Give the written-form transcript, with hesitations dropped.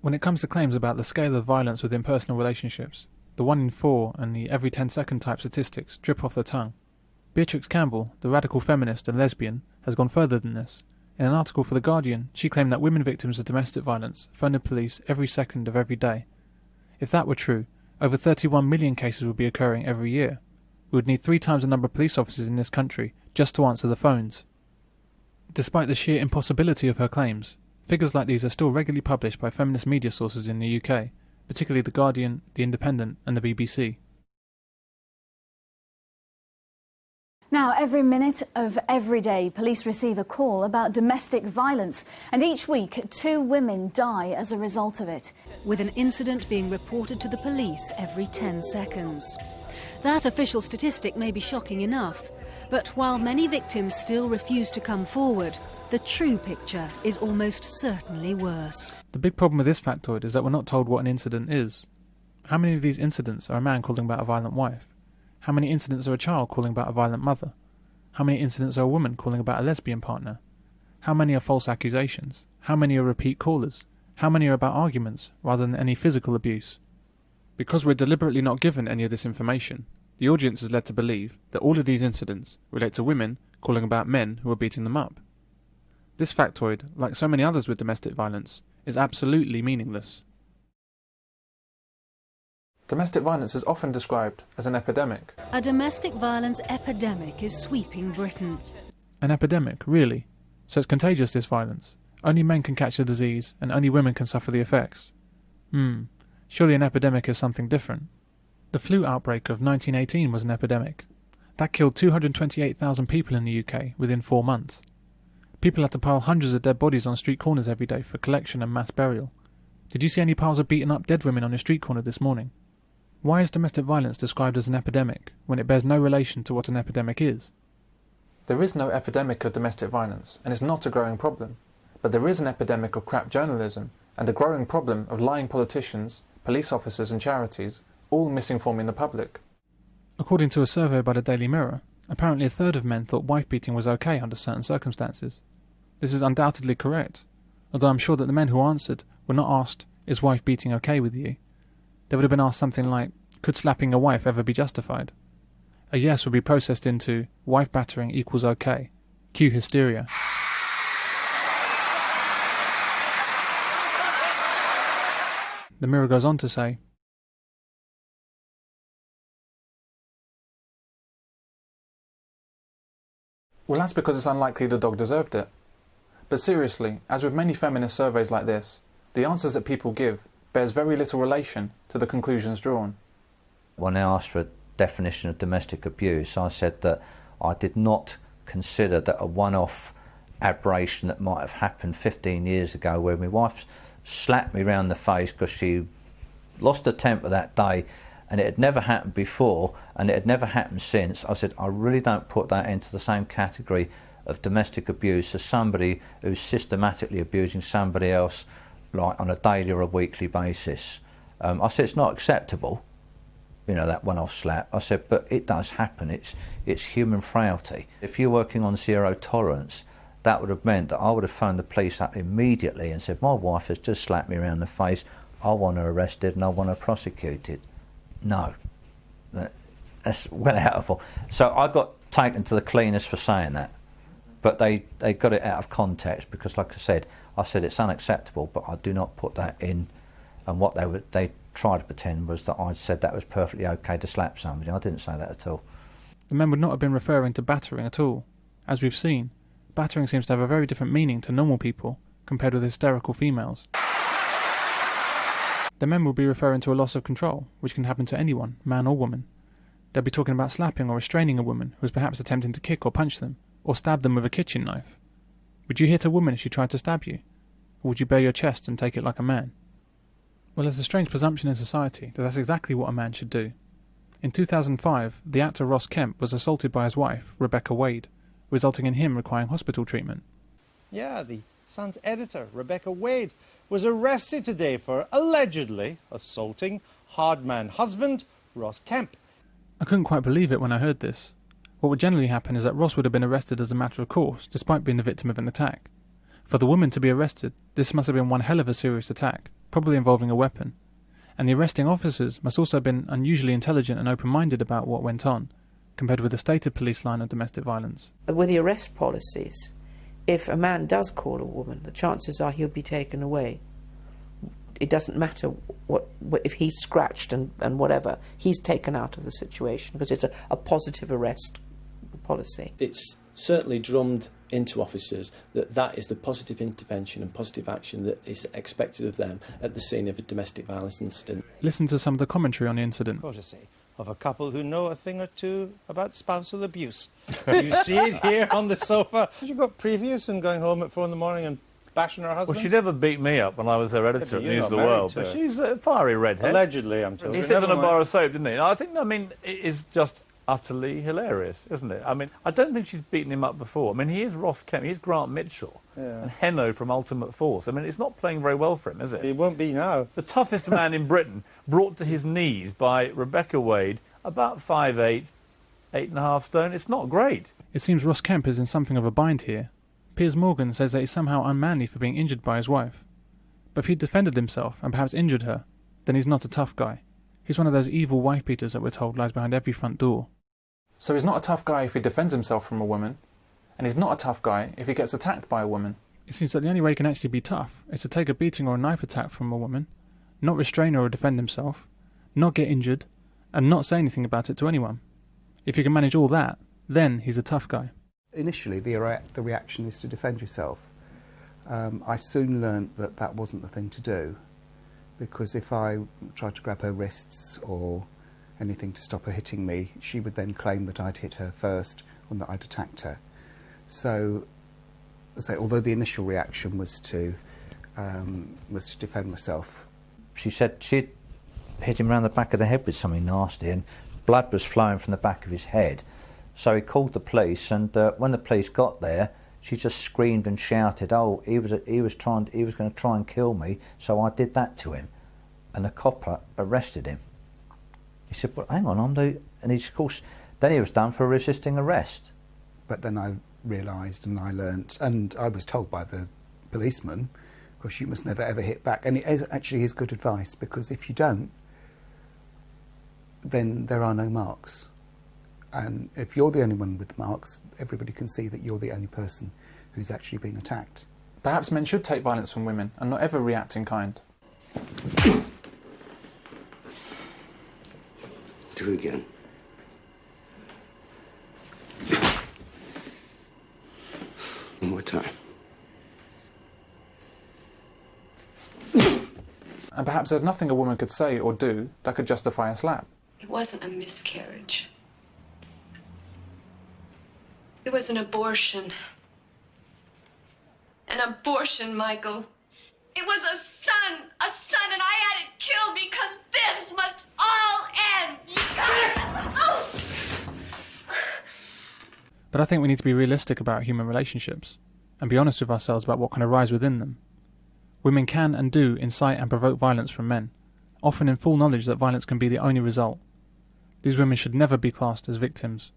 When it comes to claims about the scale of violence within personal relationships, the 1 in 4 and the every 10-second type statistics drip off the tongue. Beatrix Campbell, the radical feminist and lesbian, has gone further than this. In an article for The Guardian, she claimed that women victims of domestic violence phone the police every second of every day. If that were true, over 31 million cases would be occurring every year. We would need 3 times the number of police officers in this country just to answer the phones. Despite the sheer impossibility of her claims, figures like these are still regularly published by feminist media sources in the UK, particularly The Guardian, The Independent and the BBC. Now, every minute of every day, police receive a call about domestic violence, and each week 2 women die as a result of it. With an incident being reported to the police every 10 seconds. That official statistic may be shocking enough, but while many victims still refuse to come forward, the true picture is almost certainly worse. The big problem with this factoid is that we're not told what an incident is. How many of these incidents are a man calling about a violent wife? How many incidents are a child calling about a violent mother? How many incidents are a woman calling about a lesbian partner? How many are false accusations? How many are repeat callers? How many are about arguments rather than any physical abuse? Because we're deliberately not given any of this information, the audience is led to believe that all of these incidents relate to women calling about men who are beating them up. This factoid, like so many others with domestic violence, is absolutely meaningless. Domestic violence is often described as an epidemic. A domestic violence epidemic is sweeping Britain. An epidemic, really? So it's contagious, this violence? Only men can catch the disease and only women can suffer the effects? Surely an epidemic is something different. The flu outbreak of 1918 was an epidemic. That killed 228,000 people in the UK within 4 months. People had to pile hundreds of dead bodies on street corners every day for collection and mass burial. Did you see any piles of beaten up dead women on a street corner this morning? Why is domestic violence described as an epidemic when it bears no relation to what an epidemic is? There is no epidemic of domestic violence, and it's not a growing problem. But there is an epidemic of crap journalism and a growing problem of lying politicians, police officers and charities, all misinforming the public. According to a survey by the Daily Mirror, apparently 1/3 of men thought wife beating was okay under certain circumstances. This is undoubtedly correct, although I'm sure that the men who answered were not asked, "Is wife beating okay with you?" They would have been asked something like, "Could slapping a wife ever be justified?" A yes would be processed into, "Wife battering equals okay. Cue hysteria." The Mirror goes on to say, "Well, that's because it's unlikely the dog deserved it. But seriously, as with many feminist surveys like this, the answers that people give bears very little relation to the conclusions drawn." When I asked for a definition of domestic abuse, I said that I did not consider that a one-off aberration that might have happened 15 years ago where my wife slapped me round the face because she lost her temper that day and it had never happened before and it had never happened since. I said, I really don't put that into the same category of domestic abuse as somebody who's systematically abusing somebody else like on a daily or a weekly basis. I said it's not acceptable, you know, that one-off slap. I said, but it does happen. It's human frailty. If you're working on zero tolerance, that would have meant that I would have phoned the police up immediately and said, my wife has just slapped me around the face. I want her arrested and I want her prosecuted. No, that's well out of all. So I got taken to the cleaners for saying that. But they got it out of context because, like I said it's unacceptable, but I do not put that in. And what they tried to pretend was that I'd said that was perfectly okay to slap somebody. I didn't say that at all. The men would not have been referring to battering at all. As we've seen, battering seems to have a very different meaning to normal people compared with hysterical females. The men will be referring to a loss of control, which can happen to anyone, man or woman. They'll be talking about slapping or restraining a woman who is perhaps attempting to kick or punch them, or stab them with a kitchen knife. Would you hit a woman if she tried to stab you? Or would you bare your chest and take it like a man? Well, there's a strange presumption in society that that's exactly what a man should do. In 2005, the actor Ross Kemp was assaulted by his wife, Rebecca Wade, resulting in him requiring hospital treatment. Yeah, the Sun's editor, Rebecca Wade, was arrested today for allegedly assaulting hardman husband Ross Kemp. I couldn't quite believe it when I heard this. What would generally happen is that Ross would have been arrested as a matter of course, despite being the victim of an attack. For the woman to be arrested, this must have been one hell of a serious attack, probably involving a weapon. And the arresting officers must also have been unusually intelligent and open-minded about what went on, compared with the stated police line of domestic violence. With the arrest policies, if a man does call a woman, the chances are he'll be taken away. It doesn't matter what if he's scratched and whatever, he's taken out of the situation because it's a positive arrest policy. It's certainly drummed into officers that is the positive intervention and positive action that is expected of them at the scene of a domestic violence incident. Listen to some of the commentary on the incident. Courtesy of a couple who know a thing or two about spousal abuse. You see it here on the sofa. Has she got previous in going home at 4 in the morning and bashing her husband? Well, she never beat me up when I was her editor at News of the World, but she's a fiery redhead. Allegedly, I'm told. He said on a bar of soap, didn't he? I mean, it is just utterly hilarious, isn't it? I mean, I don't think she's beaten him up before. I mean, he is Ross Kemp, he's Grant Mitchell, and Heno from Ultimate Force. I mean, it's not playing very well for him, is it? He won't be now. The toughest man in Britain, brought to his knees by Rebecca Wade, about 5'8", 8.5 stone. It's not great. It seems Ross Kemp is in something of a bind here. Piers Morgan says that he's somehow unmanly for being injured by his wife. But if he defended himself and perhaps injured her, then he's not a tough guy. He's one of those evil wife-beaters that we're told lies behind every front door. So he's not a tough guy if he defends himself from a woman, and he's not a tough guy if he gets attacked by a woman. It seems that the only way he can actually be tough is to take a beating or a knife attack from a woman, not restrain her or defend himself, not get injured, and not say anything about it to anyone. If you can manage all that, then he's a tough guy. Initially, the reaction is to defend yourself. I soon learnt that that wasn't the thing to do, because if I tried to grab her wrists or anything to stop her hitting me, she would then claim that I'd hit her first and that I'd attacked her. So although the initial reaction was to defend myself. She said she'd hit him around the back of the head with something nasty, and blood was flowing from the back of his head. So he called the police, and when the police got there, she just screamed and shouted, "Oh, he was going to try and kill me, so I did that to him." And the copper arrested him. He said, "Well, hang on, and he's, of course, then he was done for resisting arrest." But then I realised and I learnt, and I was told by the policeman, because you must never ever hit back. And it is actually his good advice, because if you don't, then there are no marks. And if you're the only one with marks, everybody can see that you're the only person who's actually been attacked. Perhaps men should take violence from women and not ever react in kind. Do it again. One more time. And perhaps there's nothing a woman could say or do that could justify a slap. It wasn't a miscarriage. It was an abortion. An abortion, Michael. It was a son, and I had it killed because this must all end. But I think we need to be realistic about human relationships and be honest with ourselves about what can arise within them. Women can and do incite and provoke violence from men, often in full knowledge that violence can be the only result. These women should never be classed as victims.